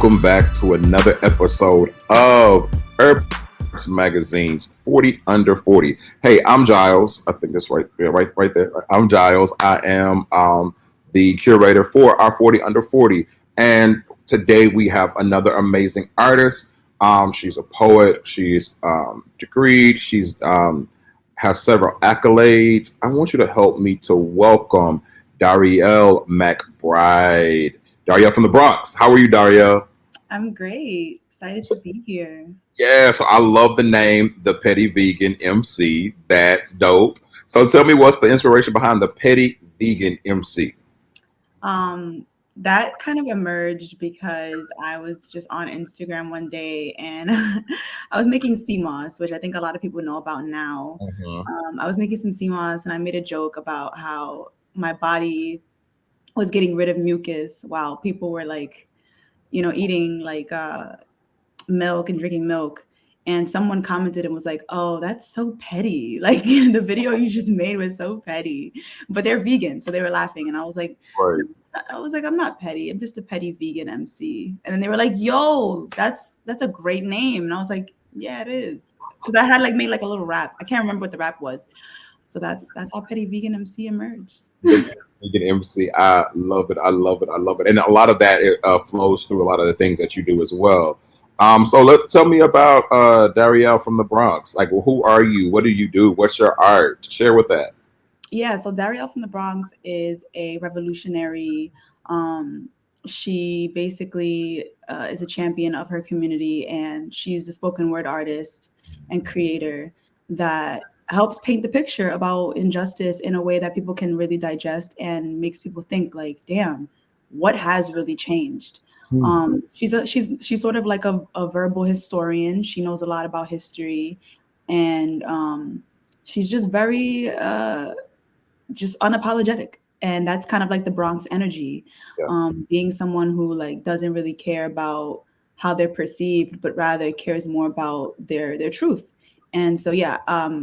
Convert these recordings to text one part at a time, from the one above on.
welcome back to another episode of Urban Magazine's 40 Under 40. Hey, I'm Giles. I think that's right. Yeah, right there. I'm Giles. I am the curator for our 40 Under 40. And today we have another amazing artist. She's a poet. She's degreed. She's has several accolades. I want you to help me to welcome Darriel McBride. Darriel from the Bronx. How are you, Darriel? I'm great. Excited to be here. Yeah, so I love the name, the Petty Vegan MC. That's dope. So tell me, what's the inspiration behind the Petty Vegan MC? That kind of emerged because I was just on Instagram one day and I was making sea moss, which I think a lot of people know about now. I was making some sea moss and I made a joke about how my body was getting rid of mucus while people were like, eating like milk and drinking milk. And someone commented and was like, "Oh, that's so petty. Like the video you just made was so petty." But they're vegan, so they were laughing. And Right. I'm not petty. I'm just a petty vegan MC. And then they were like, "Yo, that's a great name." And I was like, "Yeah, it is." Because I had like made like a little rap. I can't remember what the rap was. So that's how petty vegan MC emerged. Vegan MC. I love it. I love it. I love it. And a lot of that flows through a lot of the things that you do as well. So tell me about Darriel from the Bronx. Like, well, who are you? What do you do? What's your art? Share with that. Yeah, so Darriel from the Bronx is a revolutionary. She basically is a champion of her community, and she's a spoken word artist and creator that helps paint the picture about injustice in a way that people can really digest and makes people think like, damn, what has really changed? She's sort of like a verbal historian. She knows a lot about history, and she's just very just unapologetic, and that's kind of like the Bronx energy. Yeah. Being someone who like doesn't really care about how they're perceived, but rather cares more about their truth. And so yeah,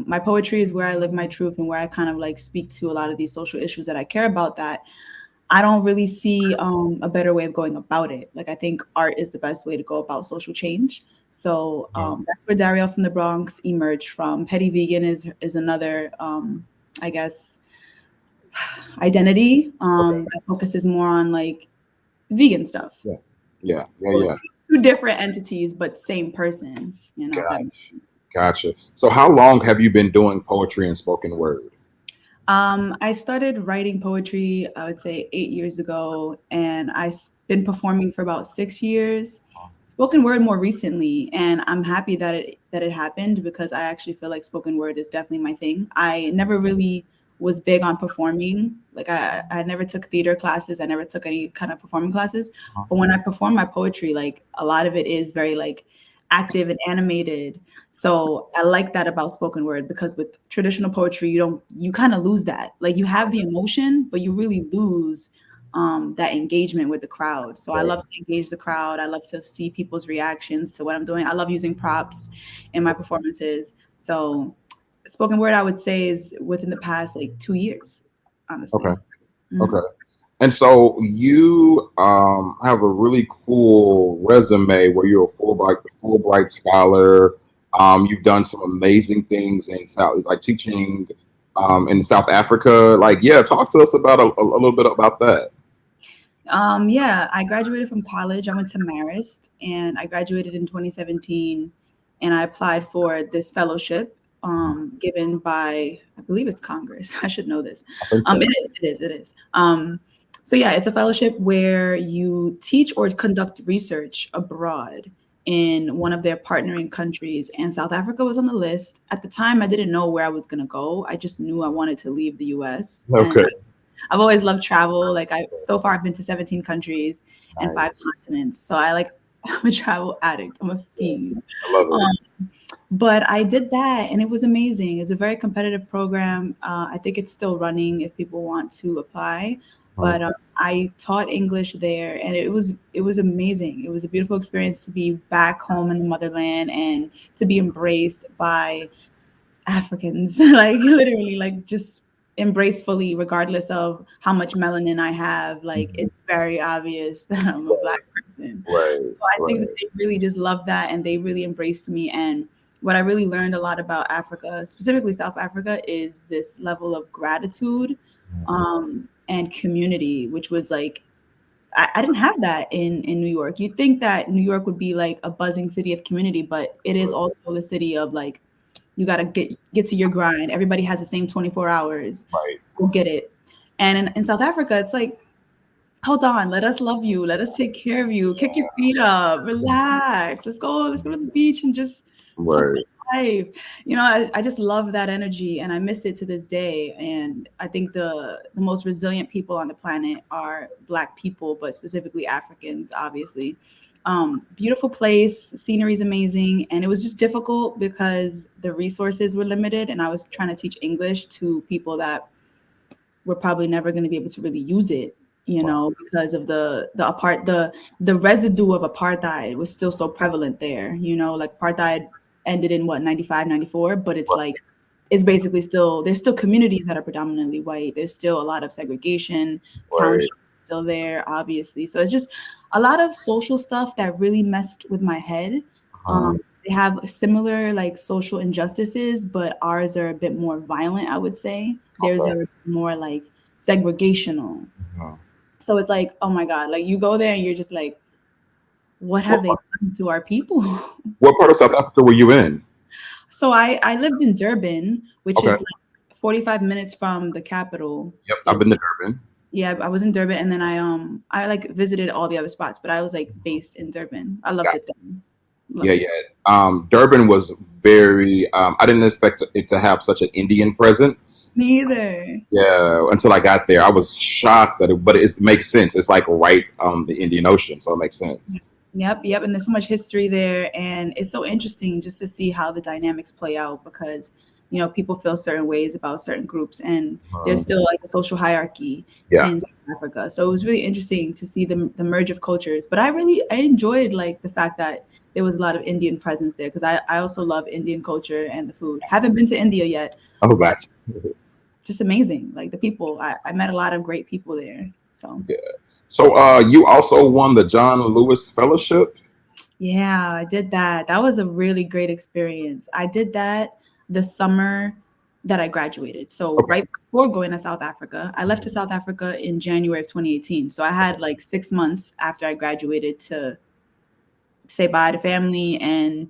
my poetry is where I live my truth and where I kind of like speak to a lot of these social issues that I care about, that I don't really see a better way of going about it. Like I think art is the best way to go about social change. So that's where Darriel from the Bronx emerged from. Petty Vegan is another I guess identity that focuses more on like vegan stuff. Yeah. Two different entities, but same person. Gotcha. So how long have you been doing poetry and spoken word? I started writing poetry, I would say 8 years ago, and I've been performing for about 6 years. Spoken word more recently, and I'm happy that it happened because I actually feel like spoken word is definitely my thing. I never really was big on performing. Like I never took theater classes. I never took any kind of performing classes. But when I perform my poetry, like a lot of it is very like active and animated. So I like that about spoken word, because with traditional poetry, you kind of lose that. Like you have the emotion, but you really lose that engagement with the crowd. So I love to engage the crowd. I love to see people's reactions to what I'm doing. I love using props in my performances. So spoken word, I would say, is within the past like 2 years, honestly. Okay. Okay. And so you have a really cool resume where you're a Fulbright scholar. You've done some amazing things in South, like teaching in South Africa. Like, yeah, talk to us about a little bit about that. Yeah, I graduated from college. I went to Marist, and I graduated in 2017, and I applied for this fellowship given by, I believe it's Congress. I should know this. I think so. It is. So yeah, it's a fellowship where you teach or conduct research abroad in one of their partnering countries, and South Africa was on the list. At the time, I didn't know where I was going to go. I just knew I wanted to leave the US. Okay. And I've always loved travel. Like so far I've been to 17 countries and 5 continents. So I'm a travel addict. I'm a fiend. I love it. But I did that and it was amazing. It's a very competitive program. I think it's still running if people want to apply. But I taught English there, and it was amazing. It was a beautiful experience to be back home in the motherland and to be embraced by Africans, like literally, like just embrace fully, regardless of how much melanin I have. Like Mhm. it's very obvious that I'm a black person. Right, So I think that right, they really just love that and they really embraced me. And what I really learned a lot about Africa, specifically South Africa, is this level of gratitude and community, which was like I didn't have that in New York. You'd think that New York would be like a buzzing city of community, but it is also the city of like you got to get to your grind. Everybody has the same 24 hours. right. Go get it. And in South Africa, it's like, hold on, let us love you. Let us take care of you. Kick your feet up. Relax. Let's go to the beach and just talk Right. about life. You know, I just love that energy and I miss it to this day. And I think the most resilient people on the planet are Black people, but specifically Africans, obviously. Beautiful place, the scenery is amazing, and it was just difficult because the resources were limited, and I was trying to teach English to people that we're probably never going to be able to really use it, you Wow. know, because of the residue of apartheid was still so prevalent there, you know, like apartheid ended in what, 95, 94, but it's like it's basically still there's still communities that are predominantly white. There's still a lot of segregation, Right. townships still there, obviously. So it's just a lot of social stuff that really messed with my head. Uh, They have similar like social injustices, but ours are a bit more violent, I would say. Theirs okay. are more like segregational. Uh, So it's like, oh my God, like you go there and you're just like, what what have they done to our people? what part of South Africa were you in? So I lived in Durban, which Okay. is like 45 minutes from the capital. Yep. I've It, been to Durban. yeah, I was in Durban and then I like visited all the other spots, but I was like based in Durban. I loved Got it then. Yeah, Loved it. yeah. Durban was very. I didn't expect it to have such an Indian presence. Neither. Yeah, until I got there, I was shocked that but it makes sense. It's like right on the Indian Ocean, so it makes sense. Yep, yep. And there's so much history there. And it's so interesting just to see how the dynamics play out because, you know, people feel certain ways about certain groups and there's Um, still like a social hierarchy yeah. in South Africa. So it was really interesting to see the merge of cultures. But I enjoyed like the fact that there was a lot of Indian presence there because I also love Indian culture and the food. Haven't been to India yet, Oh, but gotcha. just amazing. Like the people, I met a lot of great people there. So Yeah. So, you also won the John Lewis Fellowship. yeah, I did that. That was a really great experience. I did that the summer that I graduated. So Okay. right before going to South Africa, I left to South Africa in January of 2018. So I had like 6 months after I graduated to say bye to family and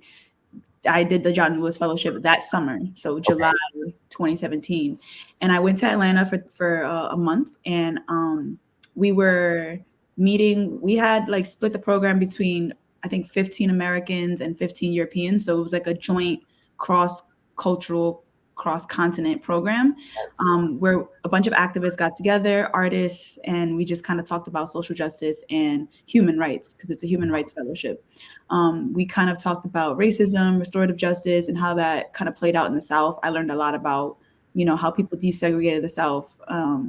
I did the John Lewis Fellowship that summer, so Okay. July 2017, and I went to Atlanta for a month, and we were meeting. We had like split the program between I think 15 Americans and 15 Europeans, so it was like a joint cross cultural, cross continent program Nice. where a bunch of activists got together, artists, and we just kind of talked about social justice and human rights because it's a human rights fellowship. We kind of talked about racism, restorative justice, and how that kind of played out in the South. I learned a lot about, you know, how people desegregated the South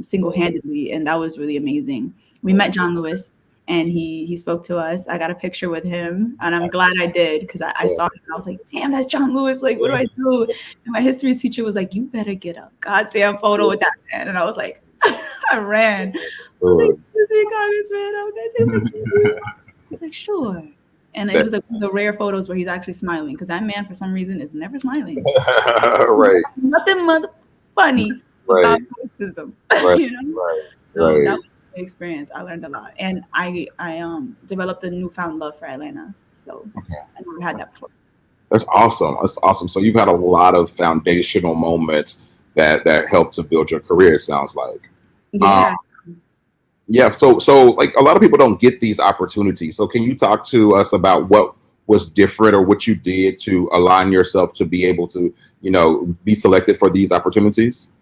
single-handedly, and that was really amazing. We met John Lewis, and he spoke to us. I got a picture with him, and I'm glad I did because I Yeah. saw him and I was like, "Damn, that's John Lewis! Like, what do I do?" And my history teacher was like, "You better get a goddamn photo with that man," and I was like, I ran. I was like, Good. "Excuse me, Congressman, I'm gonna take a picture with you." He's like, "Sure." And it That, was like one of the rare photos where he's actually smiling because that man, for some reason, is never smiling. right. Nothing mother funny about Right. racism, Right. you know. Right. So that Right. was a great experience. I learned a lot, and I developed a newfound love for Atlanta. So I never had that before. That's awesome. That's awesome. So you've had a lot of foundational moments that helped to build your career. It sounds like. Um, Yeah. yeah. So like a lot of people don't get these opportunities. So can you talk to us about what was different or what you did to align yourself to be able to be selected for these opportunities?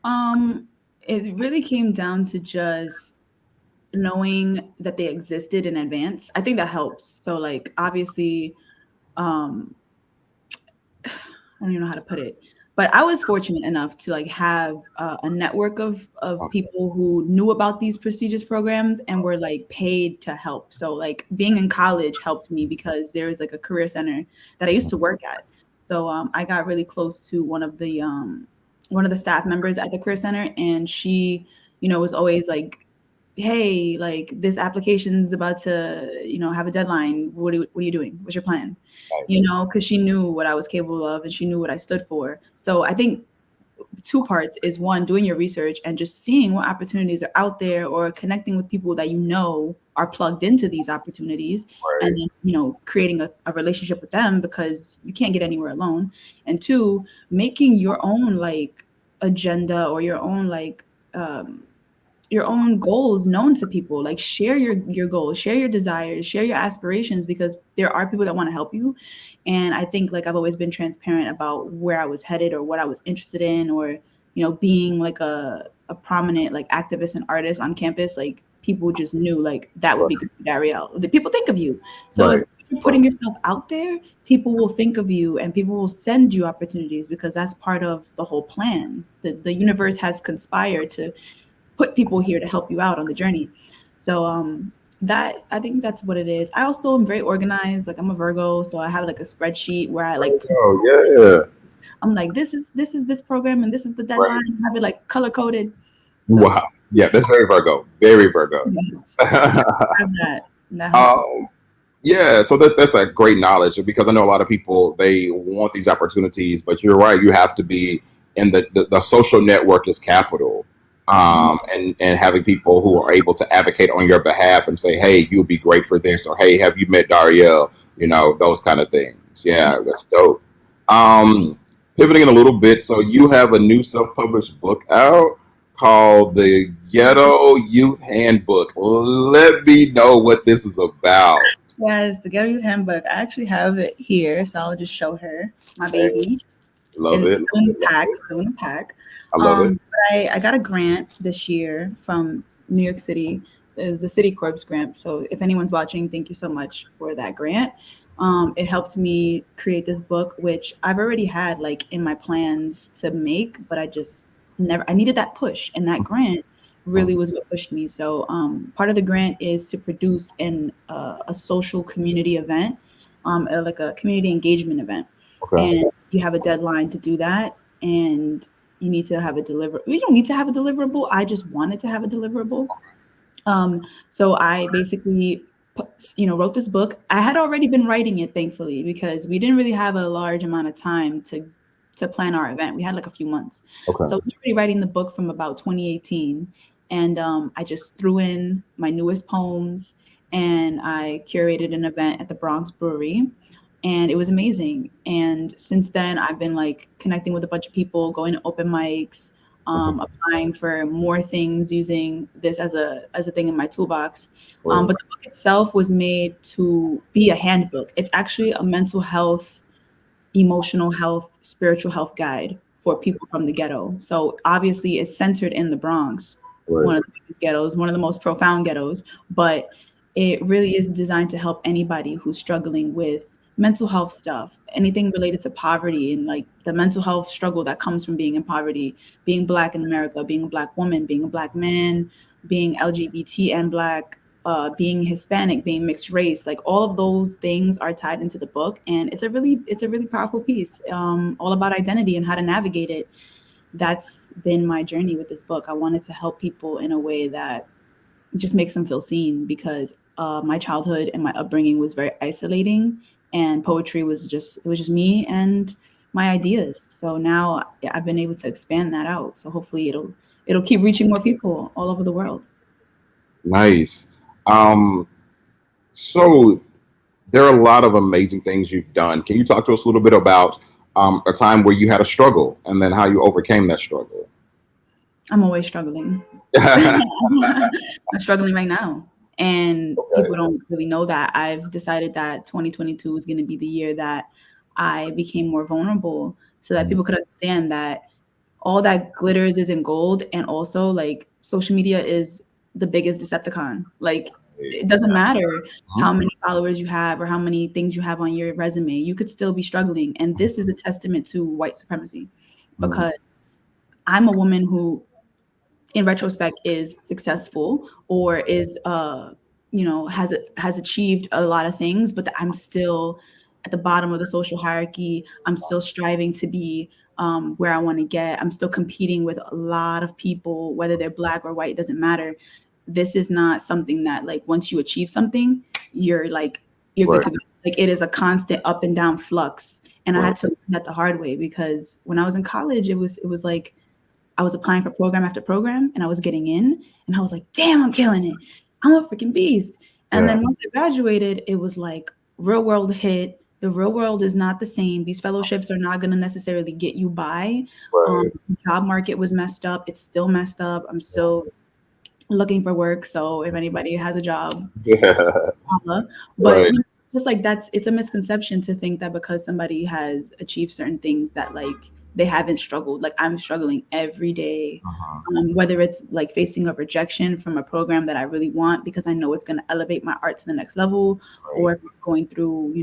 Um, it really came down to just knowing that they existed in advance. I think that helps. So like obviously, um, I don't even know how to put it, but I was fortunate enough to like have a network of people who knew about these prestigious programs and were like paid to help. So like being in college helped me because there was like a career center that I used to work at. So I got really close to one of the one of the staff members at the career center, and she, was always like, hey, like this application's about to, have a deadline. What are you doing? What's your plan? Nice. Because she knew what I was capable of and she knew what I stood for. So I think two parts is one, doing your research and just seeing what opportunities are out there, or connecting with people that are plugged into these opportunities, and Right. then creating a relationship with them, because you can't get anywhere alone. And two, making your own like agenda, or um, your own goals known to people. Like, share your goals, share your desires, share your aspirations, because there are people that want to help you. And I think, like, I've always been transparent about where I was headed or what I was interested in, or being like a prominent like activist and artist on campus. Like, people just knew like that would Right. be good for Darriel. The people think of you. So Right. as you're putting yourself out there, people will think of you and people will send you opportunities, because that's part of the whole plan. The universe has conspired to put people here to help you out on the journey. So that, I think that's what it is. I also am very organized. Like, I'm a Virgo, so I have like a spreadsheet where I like put, Oh yeah. I'm like, this is this program and this is the deadline. Right. I have it like color coded. So Wow. Yeah, that's very Virgo. Very Virgo. yes, I have that. And that helps me. um, yeah, so that's a great knowledge, because I know a lot of people, they want these opportunities, but you're right. You have to be in the social network is capital, and having people who are able to advocate on your behalf and say, hey, you'll be great for this, or hey, have you met Darriel? Those kind of things. Yeah, that's dope. Um, Pivoting in a little bit, so you have a new self-published book out called the Ghetto Youth Handbook. Let me know what this is about. Yes, the Ghetto Youth Handbook. I actually have it here, so I'll just show her my Hey, baby. love And it. it's Love still in the it. Love pack, it. still in the pack. I love it. But I got a grant this year from New York City. It's the City Corps grant. So if anyone's watching, thank you so much for that grant. It helped me create this book, which I've already had like in my plans to make, but I just never, I needed that push, and that grant really was what pushed me. So part of the grant is to produce a social community event, like a community engagement event, Okay. and you have a deadline to do that, and you need to have a deliver. You don't need to have a deliverable. I just wanted to have a deliverable. So I basically, wrote this book. I had already been writing it, thankfully, because we didn't really have a large amount of time to plan our event. We had like a few months. So I Okay. was already writing the book from about 2018. And I just threw in my newest poems, and I curated an event at the Bronx Brewery. And it was amazing. And since then, I've been like connecting with a bunch of people, going to open mics, Mhm. applying for more things, using this as a thing in my toolbox. Well, But the book itself was made to be a handbook. It's actually a mental health, emotional health, spiritual health guide for people from the ghetto. So obviously, it's centered in the Bronx, right. one of the biggest ghettos, one of the most profound ghettos, but it really is designed to help anybody who's struggling with mental health stuff, anything related to poverty, and like the mental health struggle that comes from being in poverty, being Black in America, being a Black woman, being a Black man, being LGBT and Black, being Hispanic, being mixed race. Like, all of those things are tied into the book, and it's a really powerful piece, all about identity and how to navigate it. That's been my journey with this book. I wanted to help people in a way that just makes them feel seen, because my childhood and my upbringing was very isolating, and poetry was just me and my ideas. So now, yeah, I've been able to expand that out. So hopefully it'll keep reaching more people all over the world. Nice. Um, so there are a lot of amazing things you've done. Can you talk to us a little bit about a time where you had a struggle and then how you overcame that struggle? I'm always struggling. Okay. I'm struggling right now. And people don't really know that. I've decided that 2022 is going to be the year that I became more vulnerable, so that people could understand that all that glitters isn't gold. And also, like, social media is the biggest Decepticon. Like, it doesn't matter how many followers you have or how many things you have on your resume. You could still be struggling. And this is a testament to white supremacy, Mhm. because I'm a woman who, in retrospect, is successful, or is has achieved a lot of things, but I'm still at the bottom of the social hierarchy. I'm still striving to be where I want to get. I'm still competing with a lot of people, whether they're black or white, it doesn't matter. This is not something that like once you achieve something, you're like you're good Right. to go. Like it is a constant up and down flux. And I Right. had to learn that the hard way because when I was in college, it was like I was applying for program after program and I was getting in and I was like, damn, I'm killing it. I'm a freaking beast. And Yeah. then once I graduated, it was like real world hit. The real world is not the same. These fellowships are not going to necessarily get you by. Right. Job market was messed up. It's still messed up. I'm still looking for work. So if anybody has a job, Yeah. holla. But Right. you know, it's just like it's a misconception to think that because somebody has achieved certain things that like they haven't struggled. Like I'm struggling every day, Uh-huh. whether it's like facing a rejection from a program that I really want because I know it's going to elevate my art to the next level, Right. or if it's going through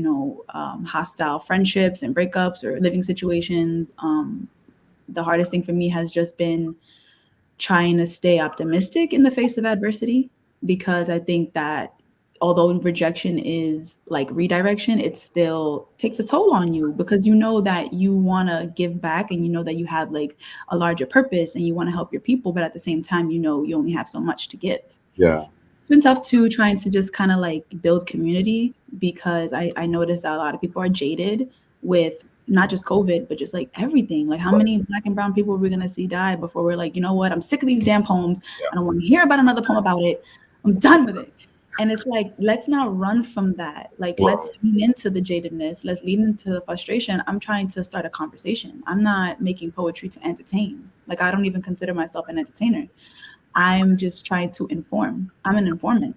hostile friendships and breakups or living situations. The hardest thing for me has just been trying to stay optimistic in the face of adversity because I think that although rejection is like redirection, it still takes a toll on you because you know that you want to give back and you know that you have like a larger purpose and you want to help your people, but at the same time, you know, you only have so much to give. Yeah. It's been tough too, trying to just kind of like build community because I noticed that a lot of people are jaded with not just COVID, but just like everything. Like, how Right. many black and brown people are we gonna see die before we're like, you know what? I'm sick of these damn poems. Yeah. I don't want to hear about another poem about it. I'm done with it. And it's like, let's not run from that. Like, let's Right. lean into the jadedness. Let's lean into the frustration. I'm trying to start a conversation. I'm not making poetry to entertain. Like, I don't even consider myself an entertainer. I'm just trying to inform. I'm an informant,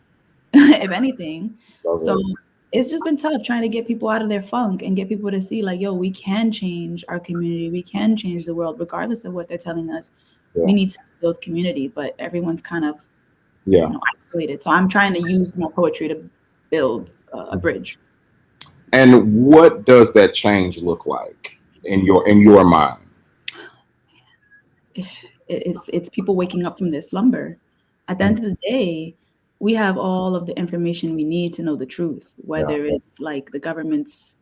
if anything. Love So it. it's just been tough trying to get people out of their funk and get people to see, like, yo, we can change our community. We can change the world, regardless of what they're telling us. Yeah. We need to build community, but everyone's kind of, Yeah. isolated. So I'm trying to use my poetry to build a bridge. And what does that change look like in your mind? It's people waking up from their slumber. At the Mhm. end of the day, we have all of the information we need to know the truth, Yeah. whether it's like the government's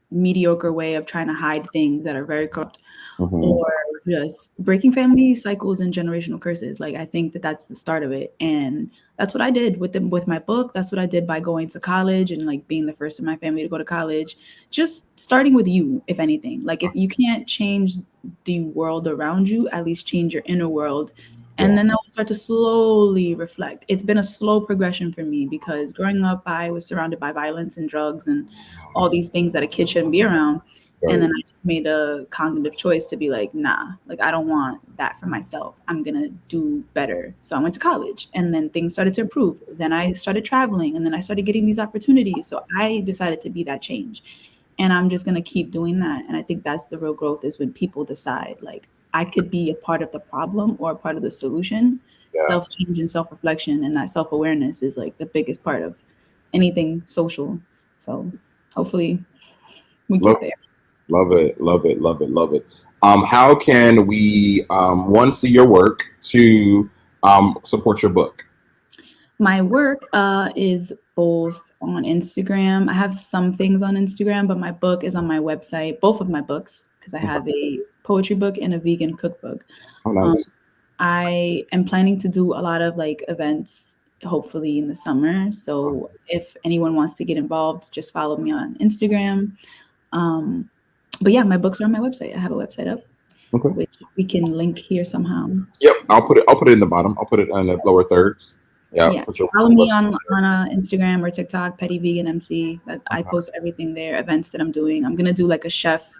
mediocre way of trying to hide things that are very corrupt, Hmm. or just breaking family cycles and generational curses. Like I think that that's the start of it, and that's what I did with my book. That's what I did by going to college and like being the first in my family to go to college. Just starting with you, if anything. Like if you can't change the world around you, at least change your inner world. And Yeah. then I will start to slowly reflect. It's been a slow progression for me because growing up, I was surrounded by violence and drugs and all these things that a kid shouldn't be around. And Right. then I just made a cognitive choice to be like, nah, like I don't want that for myself. I'm gonna do better. So I went to college and then things started to improve. Then I started traveling and then I started getting these opportunities. So I decided to be that change. And I'm just gonna keep doing that. And I think that's the real growth is when people decide like I could be a part of the problem or a part of the solution. Yeah. Self-change and self-reflection and that self-awareness is like the biggest part of anything social. So hopefully we Love, get there. love it. Love it. Love it. Love it. How can we one see your work, to support your book? My work is both on Instagram. I have some things on Instagram, but my book is on my website, both of my books, because I have a poetry book and a vegan cookbook. Oh, Um, nice. I am planning to do a lot of like events, hopefully in the summer. So if anyone wants to get involved, just follow me on Instagram. Um, but yeah, my books are on my website. I have a website up, Okay. which we can link here somehow. Yep. I'll put it in the bottom. I'll put it on the lower thirds. Yeah. Yeah, Put your follow me website on Instagram or TikTok, Petty Vegan MC. That I there. post everything there, events that I'm doing. I'm gonna do like a chef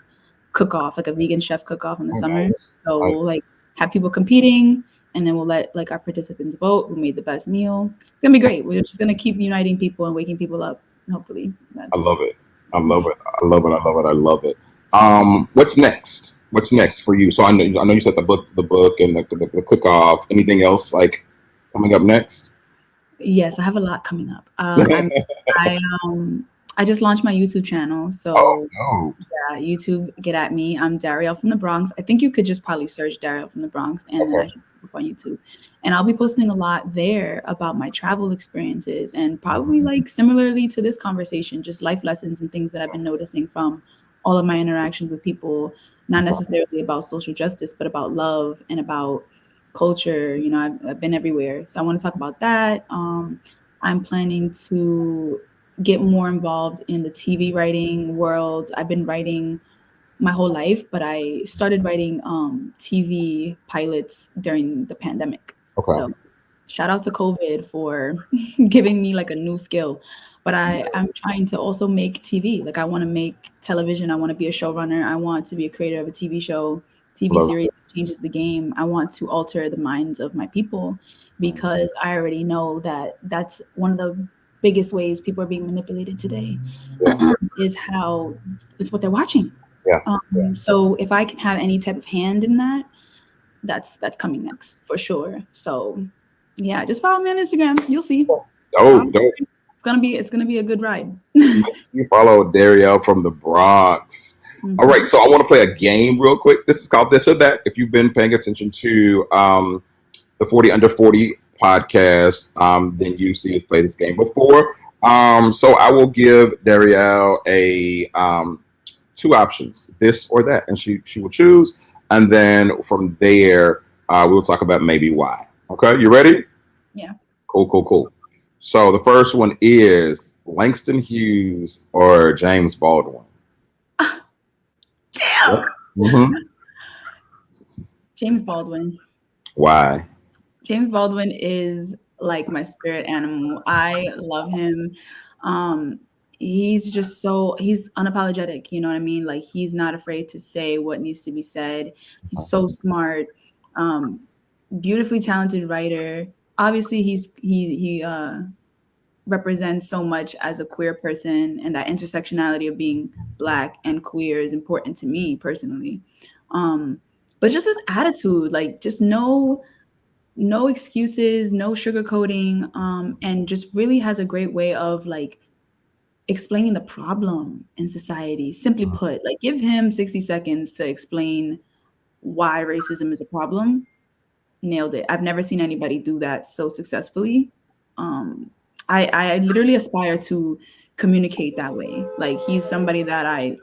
cook off, like a vegan chef cook off in the Oh, summer. nice. So Nice. we'll like have people competing, and then we'll let like our participants vote who made the best meal. It's gonna be great. We're just gonna keep uniting people and waking people up. Hopefully, I that's love it. I love it. I love it. I love it. I love it. What's next? What's next for you? So I know you said the book, and the cook off. Anything else like coming up next? yes. I have a lot coming up. I I just launched my YouTube channel, Oh so no. YouTube, get at me. I'm Darriel from the Bronx. I think you could just probably search Darriel from the Bronx and then I Okay. should pop up on YouTube. And I'll be posting a lot there about my travel experiences and probably like similarly to this conversation, just life lessons and things that I've been noticing from all of my interactions with people, not necessarily about social justice, but about love and about culture. I've been everywhere. So I want to talk about that. I'm planning to get more involved in the TV writing world. I've been writing my whole life, but I started writing TV pilots during the pandemic. Okay. So shout out to COVID for giving me like a new skill. But I'm trying to also make TV. Like I want to make television. I want to be a showrunner. I want to be a creator of a TV show, TV Love series that changes the game. I want to alter the minds of my people because I already know that that's one of the biggest ways people are being manipulated today it. is how it's what they're watching. Yeah. So if I can have any type of hand in that, that's coming next for sure. So yeah, just follow me on Instagram. You'll see. Dope. It's gonna be a good ride. You follow Darriel from the Bronx. Mm-hmm. All right, so I want to play a game real quick. This is called This or That. If you've been paying attention to the 40 Under 40 podcast, then you see us play this game before. So I will give Darriel a two options, this or that, and she will choose. And then from there, we'll talk about maybe why. Okay, you ready? Yeah. Cool. So the first one is Langston Hughes or James Baldwin. Damn. Mm-hmm. James Baldwin. Why? James Baldwin is like my spirit animal. I love him. He's just he's unapologetic. You know what I mean? Like he's not afraid to say what needs to be said. He's so smart. Beautifully talented writer. Obviously, he represents so much as a queer person, and that intersectionality of being Black and queer is important to me personally. But just his attitude, like just no excuses, no sugarcoating, and just really has a great way of like explaining the problem in society. Simply put, like give him 60 seconds to explain why racism is a problem. Nailed it. I've never seen anybody do that so successfully. I literally aspire to communicate that way. Like he's somebody that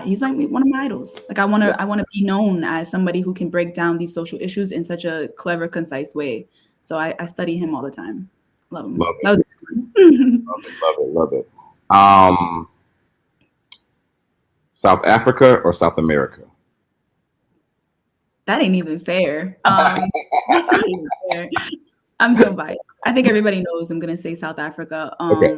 he's like one of my idols. Like I want to be known as somebody who can break down these social issues in such a clever, concise way. So I study him all the time. Love him. Love it. South Africa or South America? That ain't even fair. That's not even fair. I'm so biased. I think everybody knows I'm gonna say South Africa. Okay.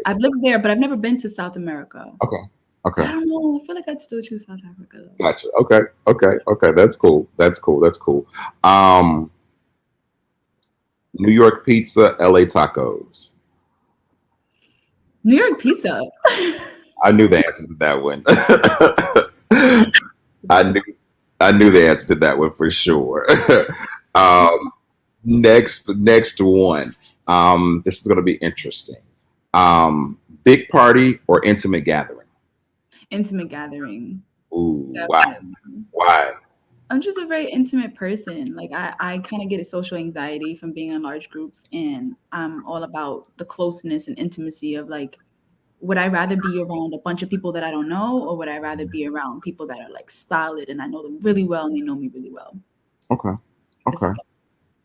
I've lived there, but I've never been to South America. Okay. I don't know. I feel like I'd still choose South Africa though. Gotcha. Okay. That's cool. New York pizza, LA tacos. New York pizza. I knew the answer to that one. I knew the answer to that one for sure. Next one. This is going to be interesting. Big party or intimate gathering? Intimate gathering. Ooh, why? I'm just a very intimate person. Like I kind of get social anxiety from being in large groups, and I'm all about the closeness and intimacy of like, would I rather be around a bunch of people that I don't know, or would I rather be around people that are like solid and I know them really well and they know me really well? Okay.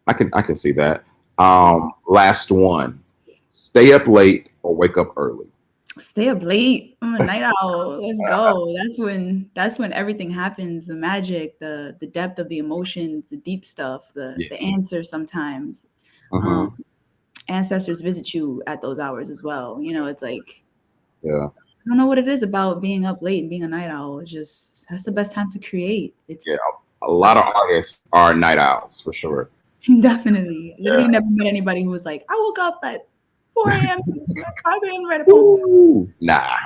I can see that. Last one. Stay up late or wake up early? Stay up late. I'm a night owl. Let's go. That's when everything happens. The magic, the depth of the emotions, the deep stuff, the answers sometimes. Ancestors visit you at those hours as well. You know, it's like, I don't know what it is about being up late and being a night owl. It's just, that's the best time to create. It's a lot of artists are night owls for sure. Definitely. Literally never met anybody who was like, I woke up at 4 a.m. to 5 a.m. read a poem. Nah.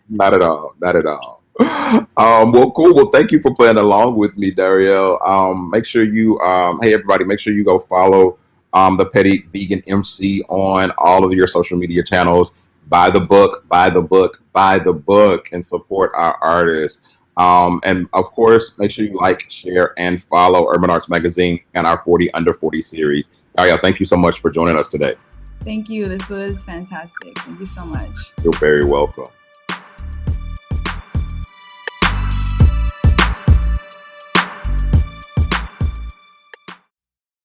Not at all. Well, cool. Well, thank you for playing along with me, Darriel. Make sure you, hey everybody, make sure you go follow the Petty Vegan MC on all of your social media channels. Buy the book, and support our artists. And of course, make sure you like, share, and follow Urban Arts Magazine and our 40 Under 40 series. Darriel, thank you so much for joining us today. Thank you. This was fantastic. Thank you so much. You're very welcome.